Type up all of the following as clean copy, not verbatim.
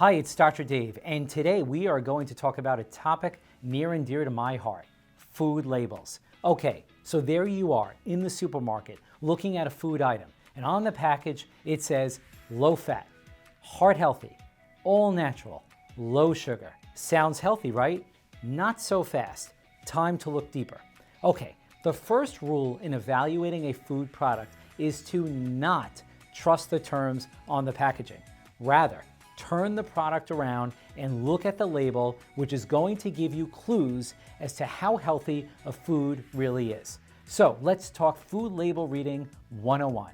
Hi, it's Dr. Dave, and today we are going to talk about a topic near and dear to my heart, food labels. Okay, so there you are in the supermarket looking at a food item, and on the package it says low fat, heart healthy, all natural, low sugar. Sounds healthy, right? Not so fast. Time to look deeper. Okay, the first rule in evaluating a food product is to not trust the terms on the packaging. Rather, turn the product around and look at the label, which is going to give you clues as to how healthy a food really is. So let's talk food label reading 101.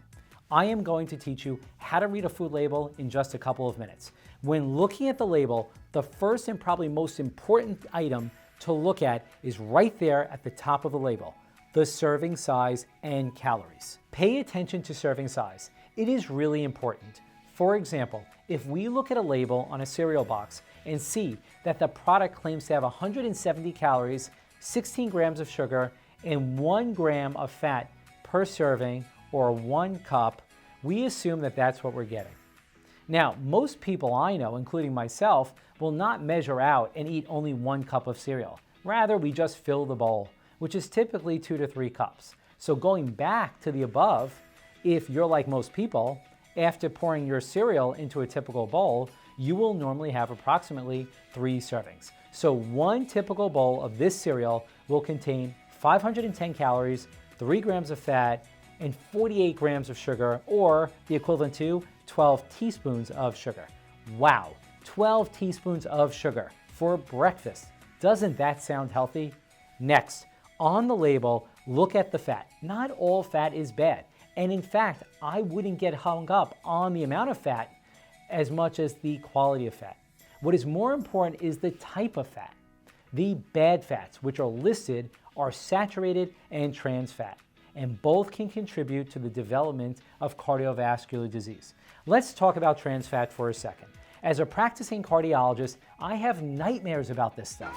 I am going to teach you how to read a food label in just a couple of minutes. When looking at the label, the first and probably most important item to look at is right there at the top of the label, the serving size and calories. Pay attention to serving size. It is really important. For example, if we look at a label on a cereal box and see that the product claims to have 170 calories, 16 grams of sugar, and 1 gram of fat per serving, or 1 cup, we assume that that's what we're getting. Now, most people I know, including myself, will not measure out and eat only 1 cup of cereal. Rather, we just fill the bowl, which is typically 2 to 3 cups. So going back to the above, if you're like most people, after pouring your cereal into a typical bowl, you will normally have approximately 3 servings. So one typical bowl of this cereal will contain 510 calories, 3 grams of fat, and 48 grams of sugar, or the equivalent to 12 teaspoons of sugar. Wow, 12 teaspoons of sugar for breakfast. Doesn't that sound healthy? Next, on the label, look at the fat. Not all fat is bad. And in fact, I wouldn't get hung up on the amount of fat as much as the quality of fat. What is more important is the type of fat. The bad fats, which are listed, are saturated and trans fat, and both can contribute to the development of cardiovascular disease. Let's talk about trans fat for a second. As a practicing cardiologist, I have nightmares about this stuff.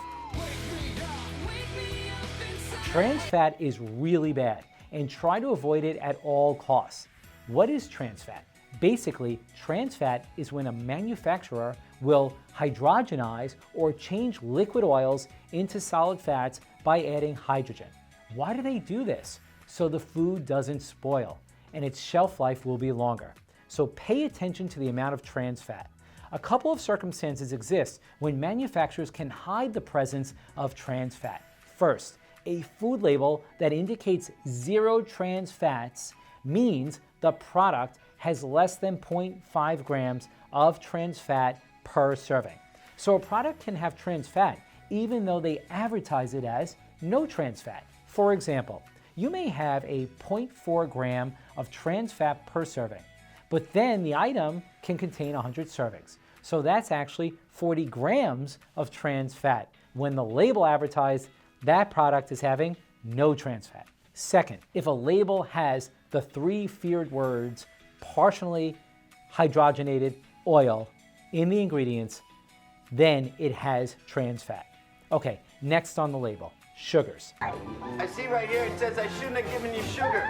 Trans fat is really bad, and try to avoid it at all costs. What is trans fat? Basically, trans fat is when a manufacturer will hydrogenize or change liquid oils into solid fats by adding hydrogen. Why do they do this? So the food doesn't spoil and its shelf life will be longer. So pay attention to the amount of trans fat. A couple of circumstances exist when manufacturers can hide the presence of trans fat. First, a food label that indicates 0 trans fats means the product has less than 0.5 grams of trans fat per serving. So a product can have trans fat even though they advertise it as no trans fat. For example, you may have a 0.4 gram of trans fat per serving, but then the item can contain 100 servings. So that's actually 40 grams of trans fat when the label advertised that product is having no trans fat. Second, if a label has the 3 feared words partially hydrogenated oil in the ingredients, then it has trans fat. Okay, next on the label, sugars. I see right here it says I shouldn't have given you sugar.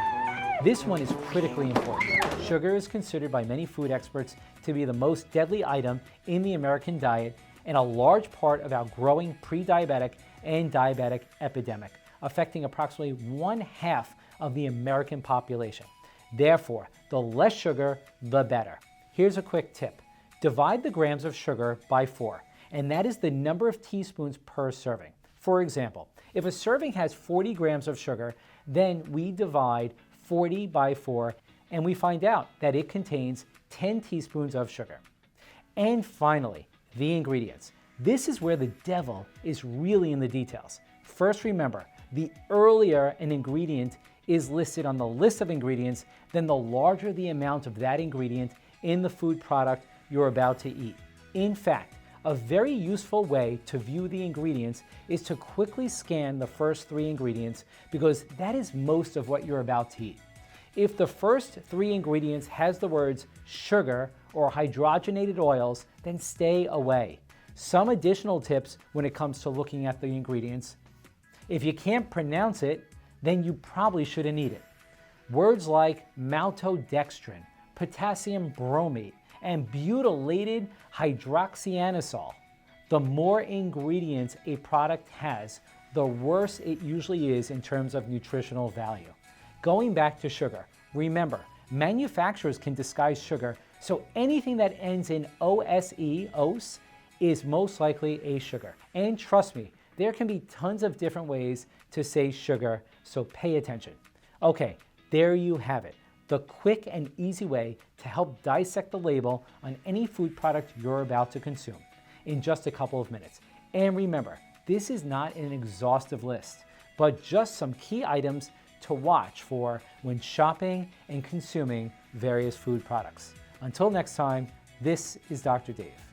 This one is critically important. Sugar is considered by many food experts to be the most deadly item in the American diet and a large part of our growing pre-diabetic and diabetic epidemic, affecting approximately 1/2 of the American population. Therefore, the less sugar, the better. Here's a quick tip. Divide the grams of sugar by 4, and that is the number of teaspoons per serving. For example, if a serving has 40 grams of sugar, then we divide 40 by 4, and we find out that it contains 10 teaspoons of sugar. And finally, the ingredients. This is where the devil is really in the details. First, remember, the earlier an ingredient is listed on the list of ingredients, then the larger the amount of that ingredient in the food product you're about to eat. In fact, a very useful way to view the ingredients is to quickly scan the first 3 ingredients because that is most of what you're about to eat. If the first 3 ingredients has the words sugar or hydrogenated oils, then stay away. Some additional tips when it comes to looking at the ingredients. If you can't pronounce it, then you probably shouldn't eat it. Words like maltodextrin, potassium bromate, and butylated hydroxyanisole. The more ingredients a product has, the worse it usually is in terms of nutritional value. Going back to sugar, remember, manufacturers can disguise sugar, so anything that ends in OSE, is most likely a sugar. And trust me, there can be tons of different ways to say sugar, so pay attention. Okay, there you have it. The quick and easy way to help dissect the label on any food product you're about to consume in just a couple of minutes. And remember, this is not an exhaustive list, but just some key items to watch for when shopping and consuming various food products. Until next time, this is Dr. Dave.